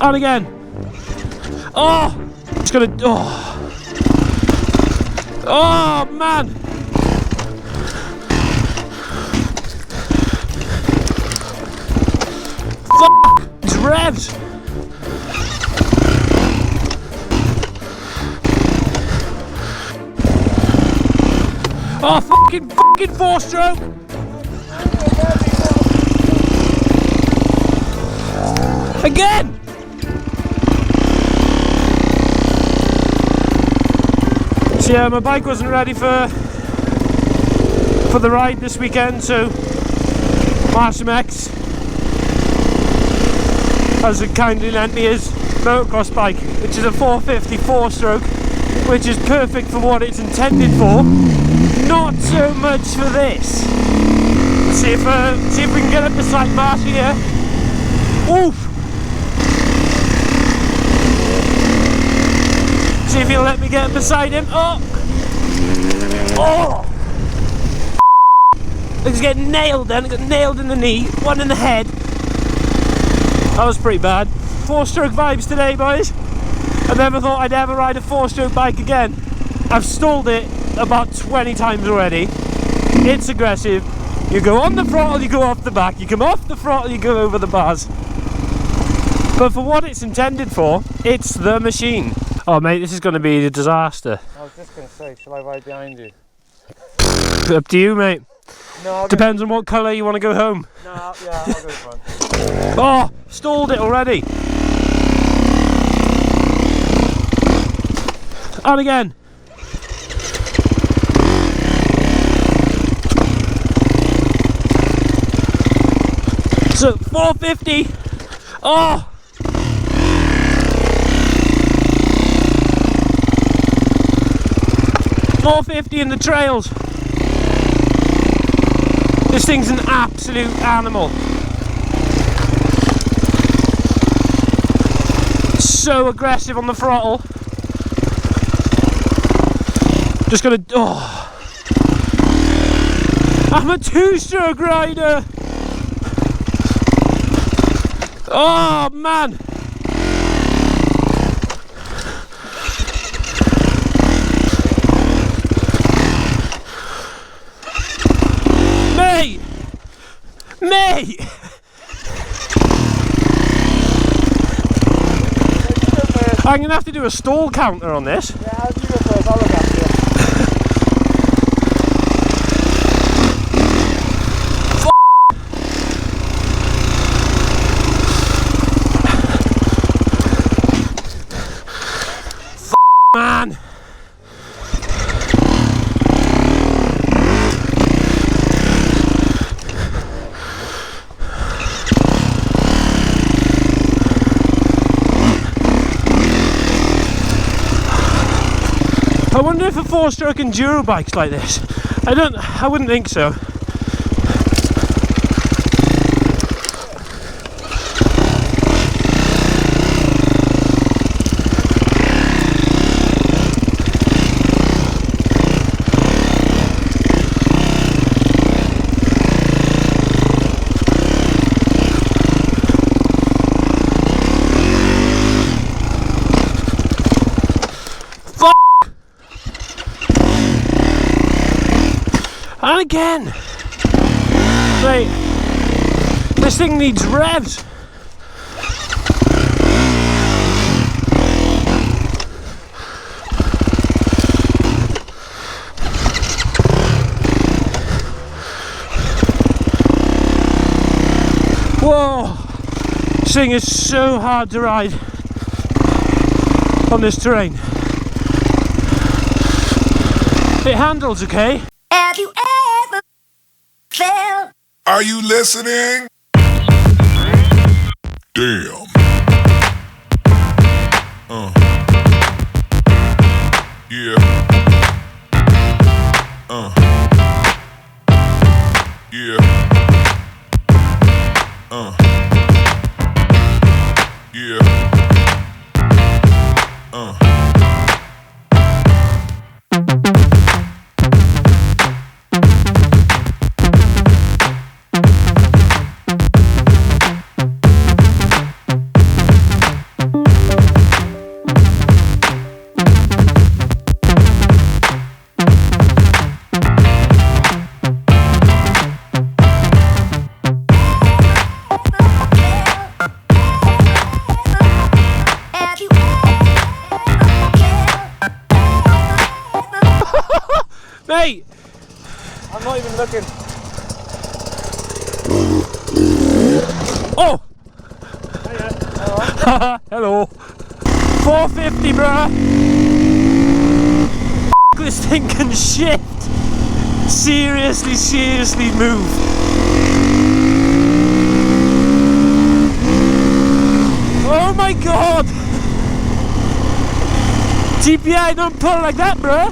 And again. Oh! It's gonna. Oh! Oh, man! Fuck! It's revs! Oh, fucking 4-stroke! Again! So yeah, my bike wasn't ready for the ride this weekend, so MX has kindly lent me his motocross bike, which is a 450 4-stroke, which is perfect for what it's intended for. Not so much for this. See if we can get up the slight marsh here. Oof! See if he'll let me get up beside him. Oh! Oh! He's getting nailed then. Got nailed in the knee, one in the head. That was pretty bad. 4-stroke vibes today, boys. I never thought I'd ever ride a 4-stroke bike again. I've stalled it about 20 times already. It's aggressive. You go on the throttle, you go off the back. You come off the throttle, you go over the bars. But for what it's intended for, it's the machine. Oh mate, this is going to be a disaster. I was just going to say, shall I ride behind you? Up to you, mate. No, depends on what colour you want to go home. No, yeah, I'll go front. Oh, stalled it already. And again. So 450. Oh. $450 in the trails. This thing's an absolute animal. So aggressive on the throttle. Just gonna. Oh. I'm a 2-stroke rider. Oh man. Mate! I'm gonna have to do a stall counter on this. Yeah, I'll do it first, I'll look after you. Man! I wonder if a 4-stroke enduro bike's like this. I wouldn't think so. And again! Mate, this thing needs revs! Whoa! This thing is so hard to ride on this terrain. It handles okay. Have you ever felt? Are you listening? Damn. Yeah. Yeah. Yeah. looking. Oh! Hiya. Hello. 450, bruh. This thing can shift. Seriously move. Oh my god! TPI don't pull like that, bruh.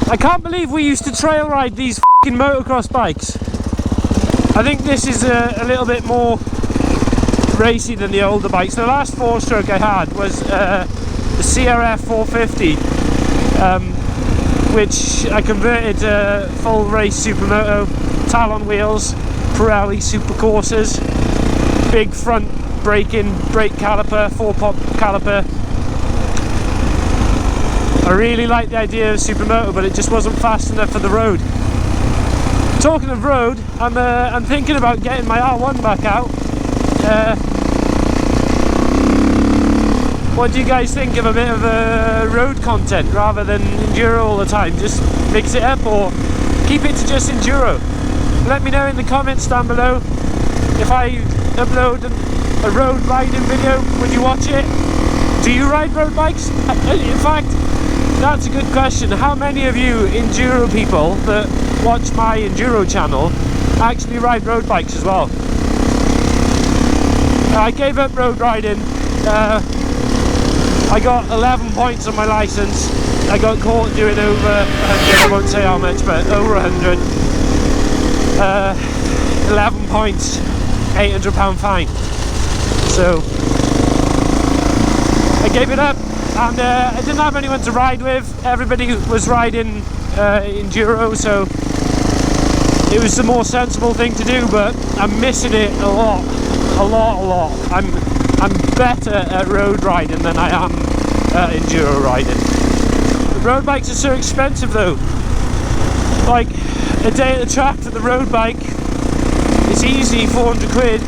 I can't believe we used to trail ride these f***ing motocross bikes. I think this is a little bit more racy than the older bikes. The last 4-stroke I had was the CRF 450, which I converted to full race Supermoto, Talon wheels, Pirelli Super Coursers, big front brake caliper, 4-pop caliper. I really like the idea of Supermoto, but it just wasn't fast enough for the road. Talking of road, I'm thinking about getting my R1 back out. What do you guys think of a bit of road content rather than enduro all the time? Just mix it up or keep it to just enduro? Let me know in the comments down below. If I upload a road riding video, would you watch it? Do you ride road bikes? In fact, that's a good question. How many of you enduro people that watch my enduro channel actually ride road bikes as well? I gave up road riding. I got 11 points on my license. I got caught doing over 100, I won't say how much, but over 100. 11 points, £800 fine. So I gave it up, and I didn't have anyone to ride with. Everybody was riding enduro, so it was the more sensible thing to do, but I'm missing it a lot. I'm better at road riding than I am at enduro riding. The road bikes are so expensive though. Like a day at the track for the road bike, it's easy, 400 quid.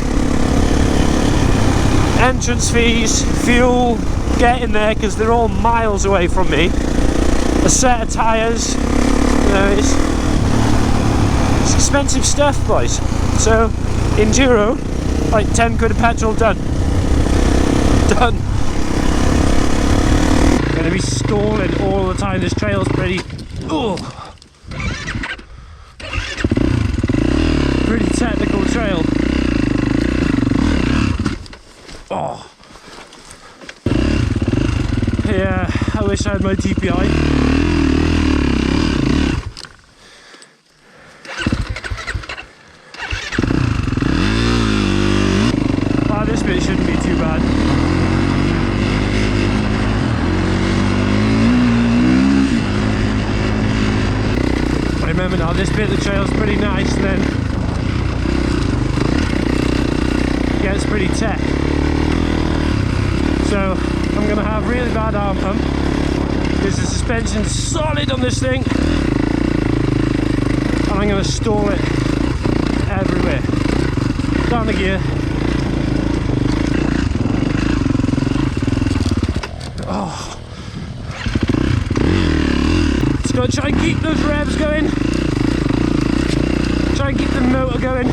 Entrance fees, fuel, getting there because they're all miles away from me. A set of tyres, you know, it's expensive stuff, boys. So enduro, like 10 quid of petrol, done. Gonna be stalling all the time. This trail's pretty pretty technical trail. Oh yeah, I wish I had my TPI. This bit shouldn't be too bad. I remember now, this bit of the trail's pretty nice, and then it gets pretty tech. So I'm gonna have really bad arm pump because the suspension's solid on this thing, and I'm gonna stall it everywhere. Down the gear. Oh, just gotta try and keep those revs going, try and keep the motor going.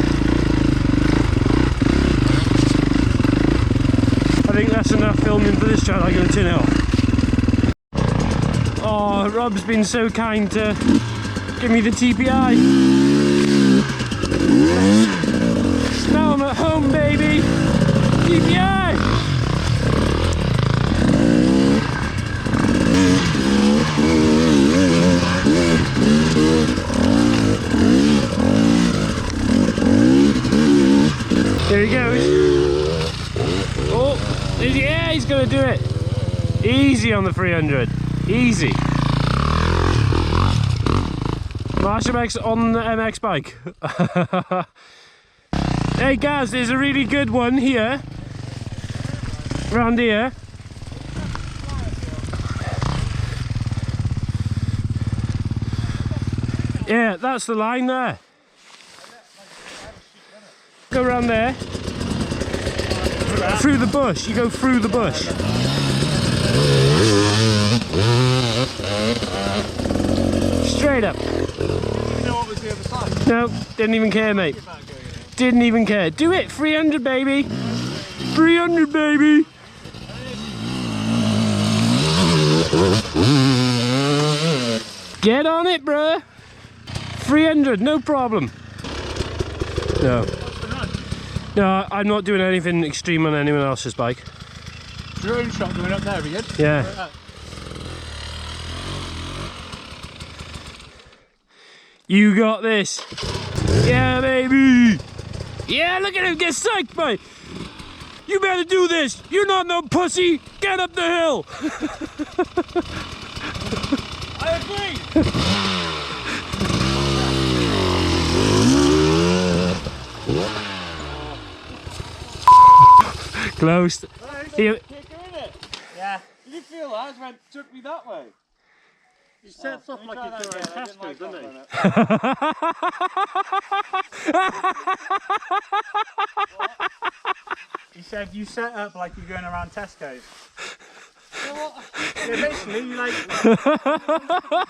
I think that's enough filming for this channel. I'm gonna turn it off. Oh, Rob's been so kind to give me the TPI. Now I'm at home, baby. TPI. There he goes. Oh, yeah, he's gonna do it. Easy on the 300. Easy. Marshall X on the MX bike. Hey guys, there's a really good one here. Around here. Yeah, that's the line there. Go around there. Through the bush, you go through the bush. Straight up. the other side. No, didn't even care, mate. Didn't even care. Do it, 300, baby. 300, baby. Get on it, bruh. 300, no problem. No. No, I'm not doing anything extreme on anyone else's bike. Drone shot going up there again. Yeah. You got this. Yeah, baby. Yeah, look at him get psyched, mate. You better do this. You're not no pussy. Get up the hill. I agree. Close. Here. Yeah. Did you feel that? It took me that way. He sets off like he's doing Tesco's, doesn't he? He said you set up like you're going around Tesco's. Yeah, basically, you like.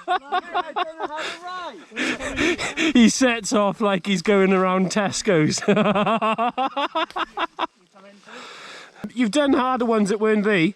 I don't know how to ride. He sets off like he's going around Tesco's. You've done harder ones that weren't thee.